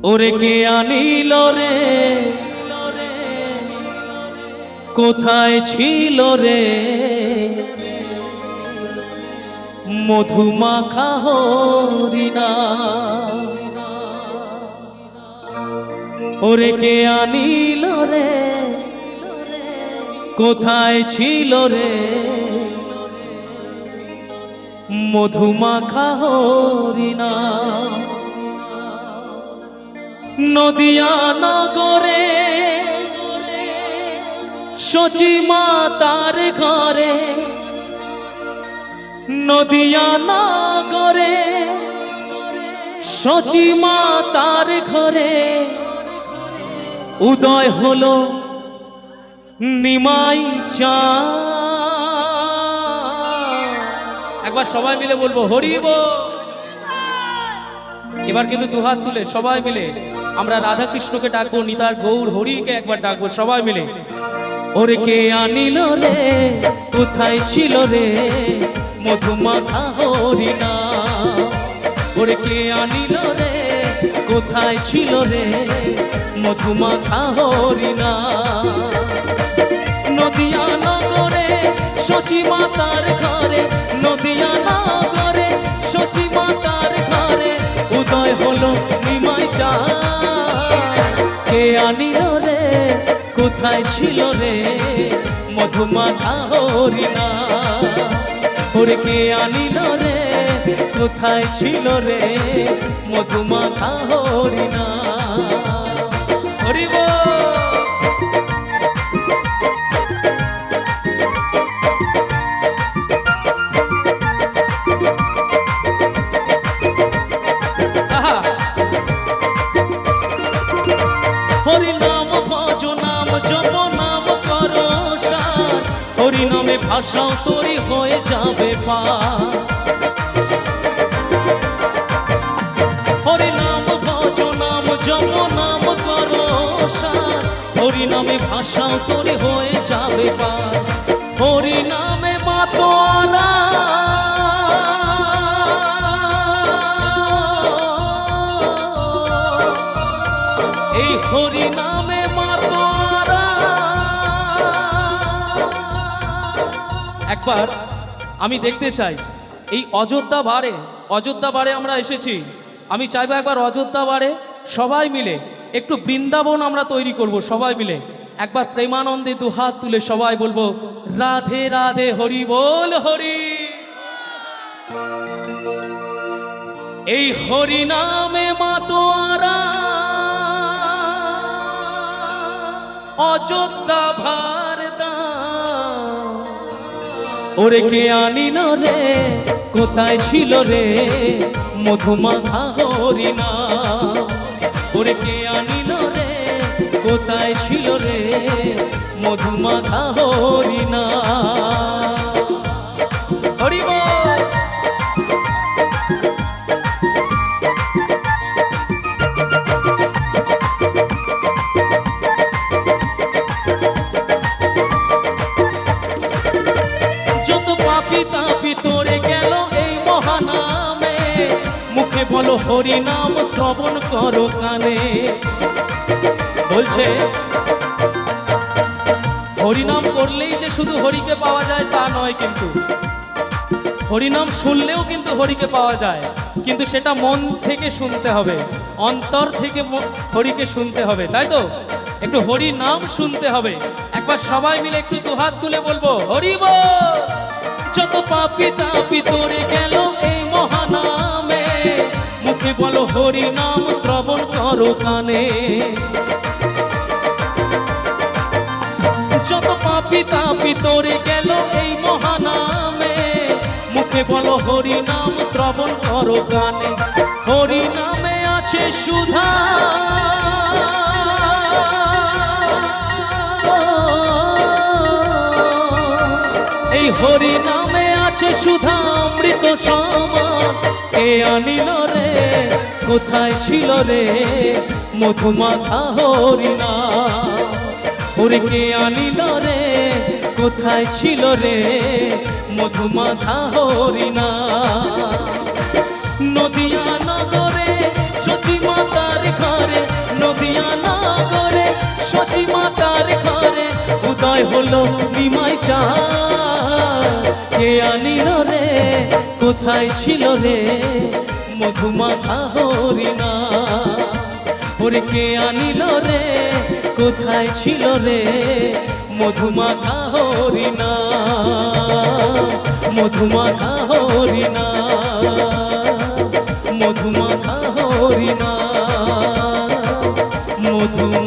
ওরে কে আনিল রে, কোথায় ছিল রে মধুমাখা হরিণা? ওরে কে আনিল রে, কোথায় ছিল রে মধুমাখা হরিণা? নদিয়া নগরে সচি মাতার ঘরে, নদিয়া নগরে সচি মাতার ঘরে উদয় হলো নিমাই চাঁদ। একবার সবাই মিলে বলবো হরি বল। এবার কিন্তু দুহাত তুলে সবাই মিলে আমরা রাধা কৃষ্ণকে ডাকবো, নিতার গৌর হরিকে একবার ডাকবো সবাই মিলে। ওরে কে আনিল রে, কোথায় ছিল রে মধুমাখা হরিণা? ওরে কে আনিল রে, কোথায় ছিল রে মধুমাখা হরিণা? নদিয়া নগরে সচি মাতার ঘরে, নদিয়া নগরে সচি মাতার ঘরে উদয় হলো নিমাই চাঁদ। কে আনিল রে, কোথায় ছিল রে মধুমাখা হরিণা? ওরে কে আনিল রে, কোথায় ছিল রে মধুমাখা হরিণা? হরি বল। হরি নাম ভজ নাম জপ নাম করো সার, হরি নামে ভাষাও তরি হয়ে যাবে পার। হরি নাম ভজ নাম জপ নাম করো সার, হরি নামে ভাষাও তরি হয়ে যাবে পার। হরি নামে মাতোয়ারা এই হরি নামে মাতোয়ারা। একবার আমি দেখতে চাই এই অযোধ্যা বারে আমরা এসেছি। আমি চাইবো একবার অযোধ্যা বারে সবাই মিলে একটু বৃন্দাবন আমরা তৈরি করব সবাই মিলে। একবার প্রেমানন্দে দুহাত তুলে সবাই বলবো রাধে রাধে হরি বল হরি। এই হরি নামে মাতোয়ারা অযোধ্যা ভারদা। ওরে কে আনিল রে, কোথায় ছিল রে মধুমাখা হরিণা? ওরে কে আনিল রে, কোথায় ছিল রে মধুমাখা হরিণা? হরি বল। তাপি তোরে গেল এই মহানামে, মুখে বলো হরি নাম শ্রবণ করো কানে। বলছে হরিনাম করলেই যে শুধু হরিকে পাওয়া যায় তা নয়, কিন্তু হরিনাম শুনলেও কিন্তু হরিকে পাওয়া যায়, কিন্তু সেটা মন থেকে শুনতে হবে, অন্তর থেকে হরিকে শুনতে হবে, তাই তো? একটু হরি নাম শুনতে হবে। একবার সবাই মিলে একটু দুহাত তুলে বলবো হরি বল। যত পাপি তাপি তোরে গেল এই মহানামে, মুখে বলো হরি নাম শ্রবণ করো কানে। যত পাপি তাপি তোরে গেল এই মহানামে, মুখে বলো হরি নাম শ্রবণ করো কানে। হরি নামে আছে সুধা, এই হরি নামে আছে সুধা অমৃত সমান। কে আনিল রে, কোথায় ছিল রে মধুমাখা হরিণা? ওরে কে আনিল রে, কোথায় ছিল রে মধুমাখা হরিণা? নদিয়া নগরে সচি মাতার ঘরে সকালে হলো নিমাই চা কে আনিল রে কোথায় ছিল রে মধুমাখা হরিণা ওরে কে আনিল রে কোথায় ছিল রে মধুমাখা হরিণা মধুমাখা হরিণা মধুমাখা হরিণা মধু